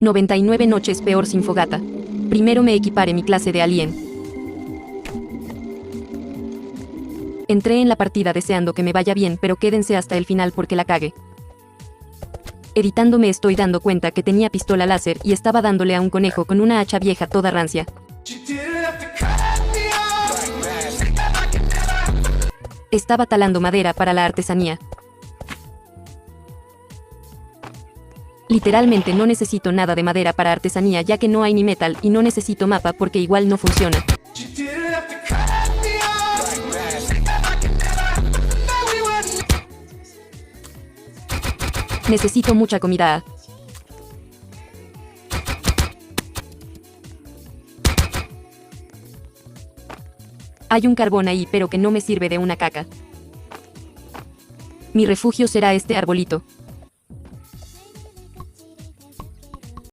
99 noches peor sin fogata. Primero me equiparé mi clase de alien. Entré en la partida deseando que me vaya bien, pero quédense hasta el final porque la cagué. Editando me estoy dando cuenta que tenía pistola láser y estaba dándole a un conejo con una hacha vieja toda rancia. Estaba talando madera para la artesanía. Literalmente no necesito nada de madera para artesanía ya que no hay ni metal y no necesito mapa porque igual no funciona. Necesito mucha comida. Hay un carbón ahí pero que no me sirve de una caca. Mi refugio será este arbolito.